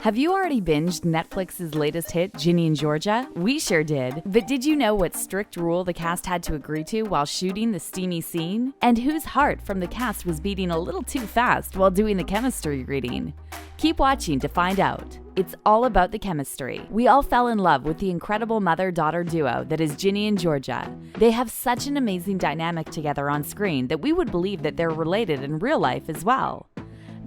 Have you already binged Netflix's latest hit, Ginny and Georgia? We sure did. But did you know what strict rule the cast had to agree to while shooting the steamy scene? And whose heart from the cast was beating a little too fast while doing the chemistry reading? Keep watching to find out. It's all about the chemistry. We all fell in love with the incredible mother-daughter duo that is Ginny and Georgia. They have such an amazing dynamic together on screen that we would believe that they're related in real life as well.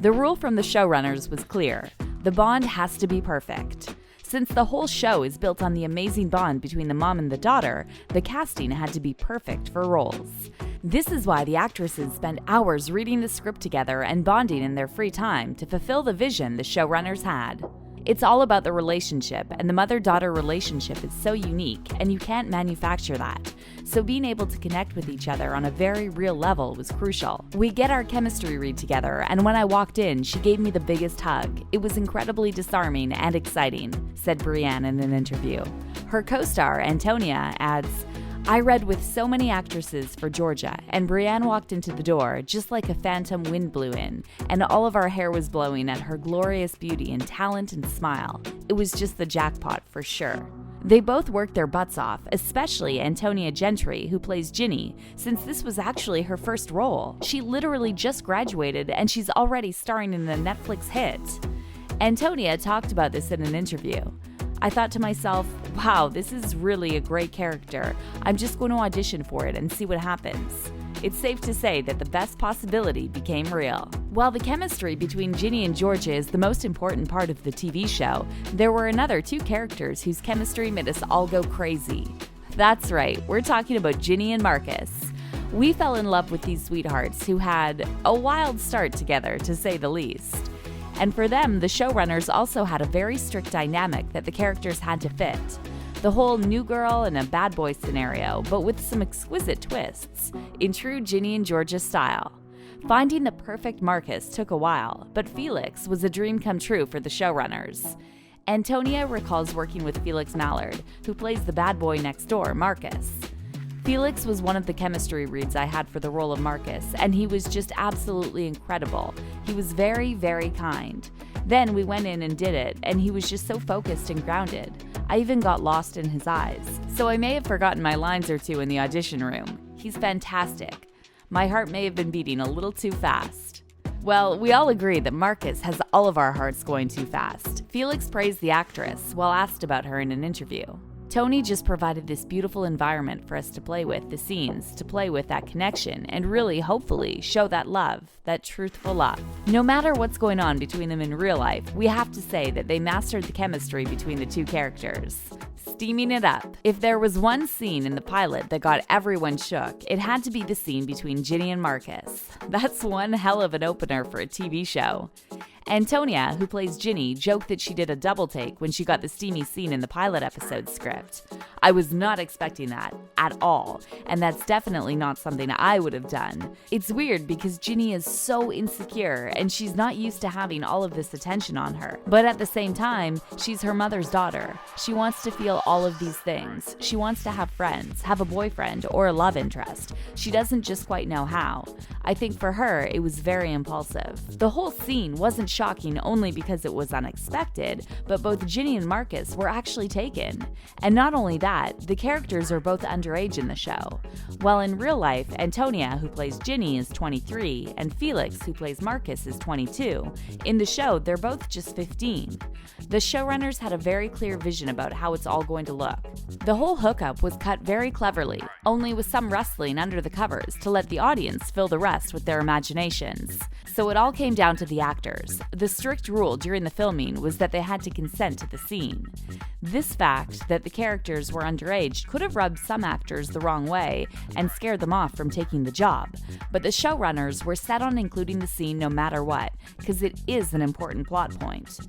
The rule from the showrunners was clear. The bond has to be perfect. Since the whole show is built on the amazing bond between the mom and the daughter, the casting had to be perfect for roles. This is why the actresses spend hours reading the script together and bonding in their free time to fulfill the vision the showrunners had. It's all about the relationship, and the mother-daughter relationship is so unique, and you can't manufacture that. So being able to connect with each other on a very real level was crucial. We get our chemistry read together, and when I walked in, she gave me the biggest hug. It was incredibly disarming and exciting, said Brienne in an interview. Her co-star, Antonia, adds, I read with so many actresses for Georgia, and Brienne walked into the door just like a phantom wind blew in, and all of our hair was blowing at her glorious beauty and talent and smile. It was just the jackpot for sure. They both worked their butts off, especially Antonia Gentry, who plays Ginny, since this was actually her first role. She literally just graduated, and she's already starring in a Netflix hit. Antonia talked about this in an interview. I thought to myself, wow, this is really a great character. I'm just going to audition for it and see what happens. It's safe to say that the best possibility became real. While the chemistry between Ginny and Georgia is the most important part of the TV show, there were another two characters whose chemistry made us all go crazy. That's right, we're talking about Ginny and Marcus. We fell in love with these sweethearts who had a wild start together, to say the least. And for them, the showrunners also had a very strict dynamic that the characters had to fit. The whole new girl and a bad boy scenario, but with some exquisite twists, in true Ginny and Georgia style. Finding the perfect Marcus took a while, but Felix was a dream come true for the showrunners. Antonia recalls working with Felix Mallard, who plays the bad boy next door, Marcus. Felix was one of the chemistry reads I had for the role of Marcus, and he was just absolutely incredible. He was very, very kind. Then we went in and did it, and he was just so focused and grounded. I even got lost in his eyes. So I may have forgotten my lines or two in the audition room. He's fantastic. My heart may have been beating a little too fast. Well, we all agree that Marcus has all of our hearts going too fast. Felix praised the actress while asked about her in an interview. Tony just provided this beautiful environment for us to play with the scenes, to play with that connection, and really, hopefully, show that love, that truthful love. No matter what's going on between them in real life, we have to say that they mastered the chemistry between the two characters. Steaming it up. If there was one scene in the pilot that got everyone shook, it had to be the scene between Ginny and Marcus. That's one hell of an opener for a TV show. Antonia, who plays Ginny, joked that she did a double take when she got the steamy scene in the pilot episode script. I was not expecting that at all, and that's definitely not something I would have done. It's weird because Ginny is so insecure and she's not used to having all of this attention on her. But at the same time, she's her mother's daughter. She wants to feel all of these things. She wants to have friends, have a boyfriend, or a love interest. She doesn't just quite know how. I think for her, it was very impulsive. The whole scene wasn't shocking only because it was unexpected, but both Ginny and Marcus were actually taken. And not only that, the characters are both underage in the show. While in real life, Antonia, who plays Ginny, is 23, and Felix, who plays Marcus, is 22. In the show, they're both just 15. The showrunners had a very clear vision about how it's all going to look. The whole hookup was cut very cleverly, only with some wrestling under the covers to let the audience fill the rest with their imaginations. So it all came down to the actors. The strict rule during the filming was that they had to consent to the scene. This fact that the characters were underage could have rubbed some actors the wrong way and scared them off from taking the job, but the showrunners were set on including the scene no matter what, because it is an important plot point.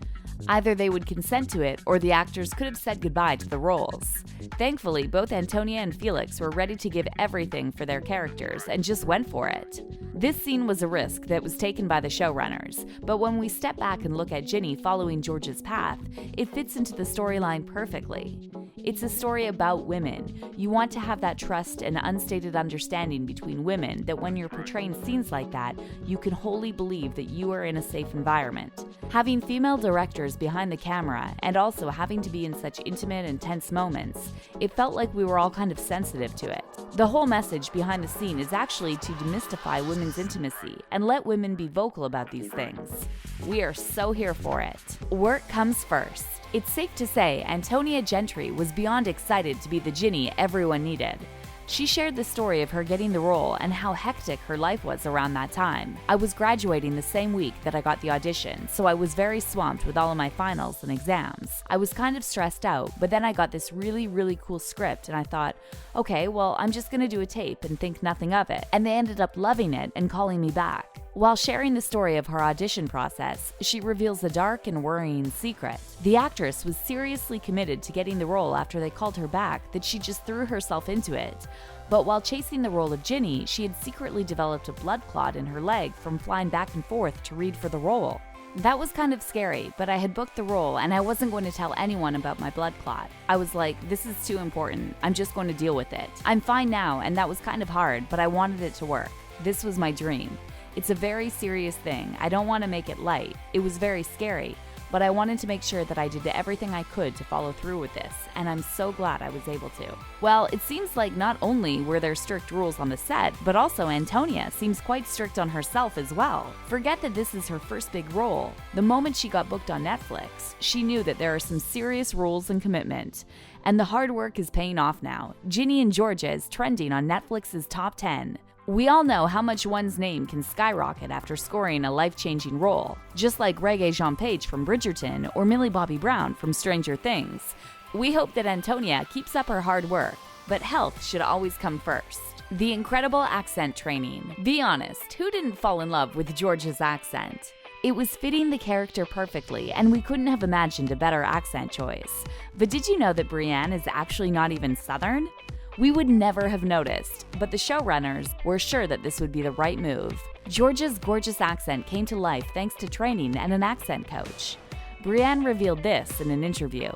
Either they would consent to it, or the actors could have said goodbye to the roles. Thankfully, both Antonia and Felix were ready to give everything for their characters and just went for it. This scene was a risk that was taken by the showrunners, but when we step back and look at Ginny following George's path, it fits into the storyline perfectly. It's a story about women. You want to have that trust and unstated understanding between women that when you're portraying scenes like that, you can wholly believe that you are in a safe environment. Having female directors behind the camera and also having to be in such intimate and tense moments, it felt like we were all kind of sensitive to it. The whole message behind the scene is actually to demystify women's intimacy and let women be vocal about these things. We are so here for it. Work comes first. It's safe to say Antonia Gentry was beyond excited to be the Ginny everyone needed. She shared the story of her getting the role and how hectic her life was around that time. I was graduating the same week that I got the audition, so I was very swamped with all of my finals and exams. I was kind of stressed out, but then I got this really cool script and I thought, okay, well, I'm just gonna do a tape and think nothing of it. And they ended up loving it and calling me back. While sharing the story of her audition process, she reveals a dark and worrying secret. The actress was seriously committed to getting the role after they called her back that she just threw herself into it. But while chasing the role of Ginny, she had secretly developed a blood clot in her leg from flying back and forth to read for the role. That was kind of scary, but I had booked the role and I wasn't going to tell anyone about my blood clot. I was like, this is too important, I'm just going to deal with it. I'm fine now, and that was kind of hard, but I wanted it to work. This was my dream. It's a very serious thing. I don't want to make it light. It was very scary, but I wanted to make sure that I did everything I could to follow through with this, and I'm so glad I was able to. Well, it seems like not only were there strict rules on the set, but also Antonia seems quite strict on herself as well. Forget that this is her first big role. The moment she got booked on Netflix, she knew that there are some serious rules and commitment. And the hard work is paying off now. Ginny and Georgia is trending on Netflix's top 10. We all know how much one's name can skyrocket after scoring a life-changing role, just like Regé-Jean Page from Bridgerton or Millie Bobby Brown from Stranger Things. We hope that Antonia keeps up her hard work, but health should always come first. The incredible accent training. Be honest, who didn't fall in love with Georgia's accent? It was fitting the character perfectly, and we couldn't have imagined a better accent choice. But did you know that Brienne is actually not even Southern? We would never have noticed, but the showrunners were sure that this would be the right move. Georgia's gorgeous accent came to life thanks to training and an accent coach. Brienne revealed this in an interview.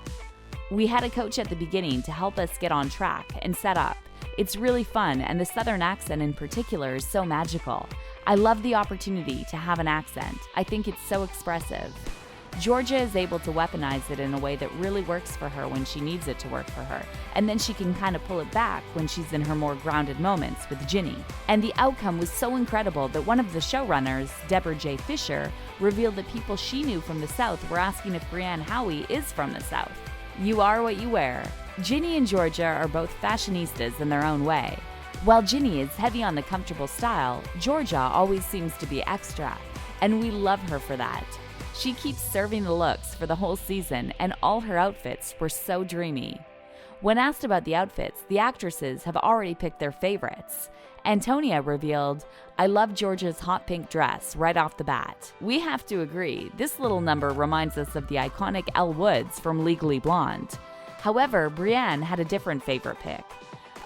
We had a coach at the beginning to help us get on track and set up. It's really fun, and the Southern accent in particular is so magical. I love the opportunity to have an accent. I think it's so expressive. Georgia is able to weaponize it in a way that really works for her when she needs it to work for her, and then she can kind of pull it back when she's in her more grounded moments with Ginny. And the outcome was so incredible that one of the showrunners, Deborah J. Fisher, revealed that people she knew from the South were asking if Brienne Howie is from the South. You are what you wear. Ginny and Georgia are both fashionistas in their own way. While Ginny is heavy on the comfortable style, Georgia always seems to be extra, and we love her for that. She keeps serving the looks for the whole season, and all her outfits were so dreamy. When asked about the outfits, the actresses have already picked their favorites. Antonia revealed, "I love Georgia's hot pink dress right off the bat." We have to agree, this little number reminds us of the iconic Elle Woods from Legally Blonde. However, Brienne had a different favorite pick.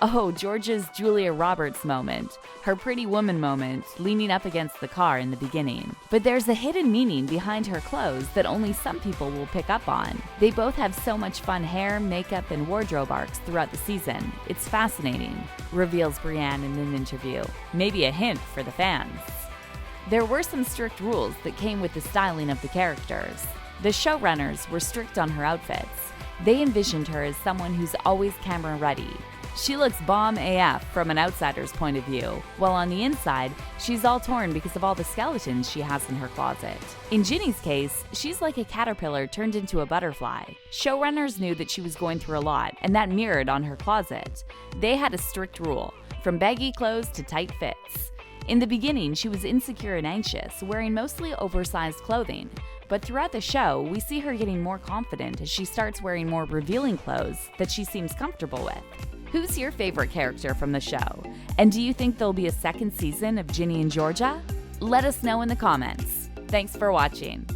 Oh, Georgia's Julia Roberts moment, her pretty woman moment, leaning up against the car in the beginning. But there's a hidden meaning behind her clothes that only some people will pick up on. They both have so much fun hair, makeup, and wardrobe arcs throughout the season. It's fascinating, reveals Brienne in an interview. Maybe a hint for the fans. There were some strict rules that came with the styling of the characters. The showrunners were strict on her outfits. They envisioned her as someone who's always camera ready. She looks bomb AF from an outsider's point of view, while on the inside, she's all torn because of all the skeletons she has in her closet. In Ginny's case, she's like a caterpillar turned into a butterfly. Showrunners knew that she was going through a lot, and that mirrored on her closet. They had a strict rule, from baggy clothes to tight fits. In the beginning, she was insecure and anxious, wearing mostly oversized clothing. But throughout the show, we see her getting more confident as she starts wearing more revealing clothes that she seems comfortable with. Who's your favorite character from the show? And do you think there'll be a second season of Ginny and Georgia? Let us know in the comments. Thanks for watching.